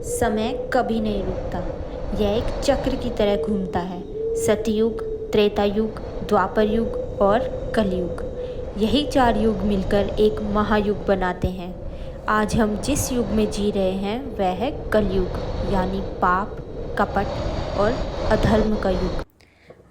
समय कभी नहीं रुकता। यह एक चक्र की तरह घूमता है। सतयुग, त्रेता युग, द्वापर युग और कलयुग, यही 4 युग मिलकर एक महायुग बनाते हैं। आज हम जिस युग में जी रहे हैं वह है कलयुग, यानी पाप, कपट और अधर्म का युग।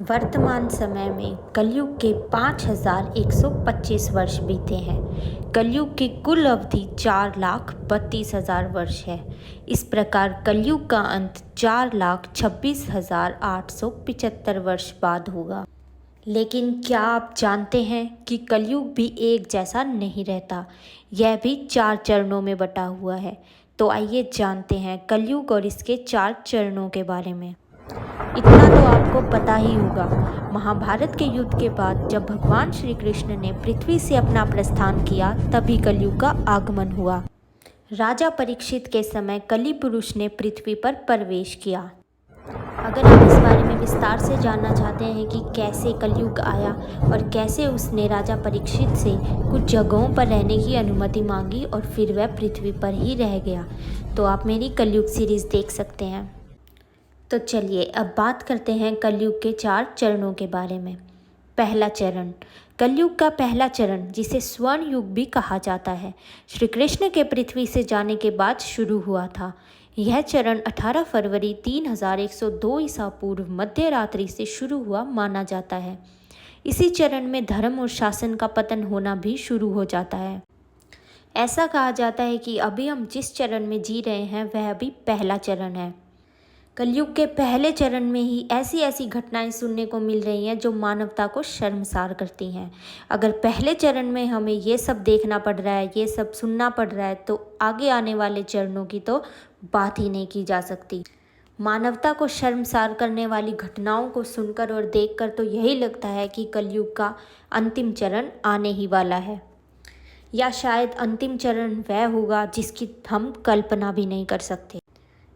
वर्तमान समय में कलयुग के 5125 वर्ष बीते हैं। कलयुग की कुल अवधि 4,32,000 वर्ष है। इस प्रकार कलयुग का अंत 4,26,875 वर्ष बाद होगा। लेकिन क्या आप जानते हैं कि कलयुग भी एक जैसा नहीं रहता, यह भी 4 चरणों में बटा हुआ है। तो आइए जानते हैं कलयुग और इसके 4 चरणों के बारे में। इतना तो आपको पता ही होगा, महाभारत के युद्ध के बाद जब भगवान श्री कृष्ण ने पृथ्वी से अपना प्रस्थान किया तभी कलयुग का आगमन हुआ। राजा परीक्षित के समय कलि पुरुष ने पृथ्वी पर प्रवेश किया। अगर आप इस बारे में विस्तार से जानना चाहते हैं कि कैसे कलयुग आया और कैसे उसने राजा परीक्षित से कुछ जगहों पर रहने की अनुमति मांगी और फिर वह पृथ्वी पर ही रह गया, तो आप मेरी कलयुग सीरीज़ देख सकते हैं। तो चलिए अब बात करते हैं कलयुग के 4 चरणों के बारे में। पहला चरण, कलयुग का पहला चरण जिसे स्वर्ण युग भी कहा जाता है, श्री कृष्ण के पृथ्वी से जाने के बाद शुरू हुआ था। यह चरण 18 फरवरी 3102 ईसा पूर्व मध्य रात्रि से शुरू हुआ माना जाता है। इसी चरण में धर्म और शासन का पतन होना भी शुरू हो जाता है। ऐसा कहा जाता है कि अभी हम जिस चरण में जी रहे हैं वह अभी पहला चरण है। कलयुग के पहले चरण में ही ऐसी ऐसी घटनाएं सुनने को मिल रही हैं जो मानवता को शर्मसार करती हैं। अगर पहले चरण में हमें ये सब देखना पड़ रहा है, ये सब सुनना पड़ रहा है, तो आगे आने वाले चरणों की तो बात ही नहीं की जा सकती। मानवता को शर्मसार करने वाली घटनाओं को सुनकर और देखकर तो यही लगता है कि कलयुग का अंतिम चरण आने ही वाला है, या शायद अंतिम चरण वह होगा जिसकी हम कल्पना भी नहीं कर सकते।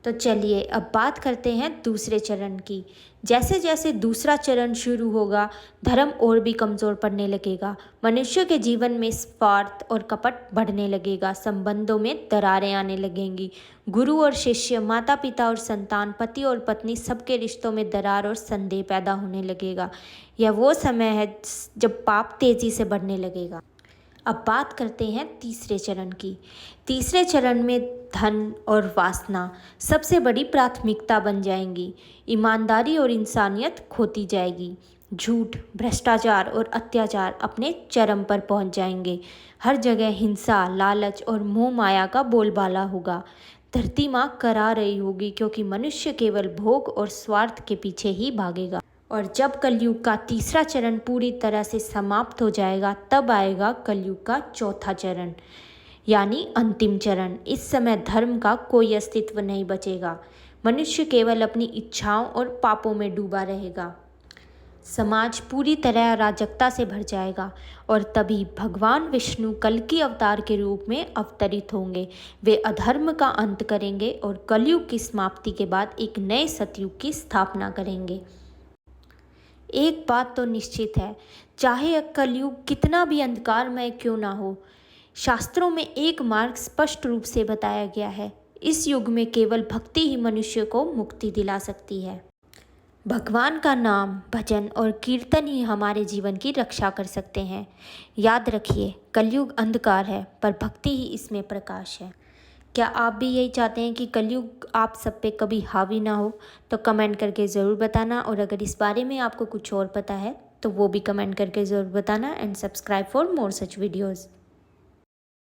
तो चलिए अब बात करते हैं दूसरे चरण की। जैसे जैसे दूसरा चरण शुरू होगा, धर्म और भी कमज़ोर पड़ने लगेगा। मनुष्य के जीवन में स्वार्थ और कपट बढ़ने लगेगा। संबंधों में दरारें आने लगेंगी। गुरु और शिष्य, माता पिता और संतान, पति और पत्नी, सबके रिश्तों में दरार और संदेह पैदा होने लगेगा। यह वो समय है जब पाप तेज़ी से बढ़ने लगेगा। अब बात करते हैं तीसरे चरण की। तीसरे चरण में धन और वासना सबसे बड़ी प्राथमिकता बन जाएंगी। ईमानदारी और इंसानियत खोती जाएगी। झूठ, भ्रष्टाचार और अत्याचार अपने चरम पर पहुंच जाएंगे। हर जगह हिंसा, लालच और मोह माया का बोलबाला होगा। धरती माँ करा रही होगी क्योंकि मनुष्य केवल भोग और स्वार्थ के पीछे ही भागेगा। और जब कलयुग का तीसरा चरण पूरी तरह से समाप्त हो जाएगा तब आएगा कलयुग का चौथा चरण, यानी अंतिम चरण। इस समय धर्म का कोई अस्तित्व नहीं बचेगा। मनुष्य केवल अपनी इच्छाओं और पापों में डूबा रहेगा। समाज पूरी तरह अराजकता से भर जाएगा और तभी भगवान विष्णु कल्कि अवतार के रूप में अवतरित होंगे। वे अधर्म का अंत करेंगे और कलयुग की समाप्ति के बाद एक नए सतयुग की स्थापना करेंगे। एक बात तो निश्चित है, चाहे कलयुग कितना भी अंधकारमय क्यों ना हो, शास्त्रों में एक मार्ग स्पष्ट रूप से बताया गया है। इस युग में केवल भक्ति ही मनुष्य को मुक्ति दिला सकती है। भगवान का नाम, भजन और कीर्तन ही हमारे जीवन की रक्षा कर सकते हैं। याद रखिए, कलयुग अंधकार है पर भक्ति ही इसमें प्रकाश है। क्या आप भी यही चाहते हैं कि कलयुग आप सब पे कभी हावी ना हो? तो कमेंट करके ज़रूर बताना, और अगर इस बारे में आपको कुछ और पता है तो वो भी कमेंट करके ज़रूर बताना। And subscribe for more such videos.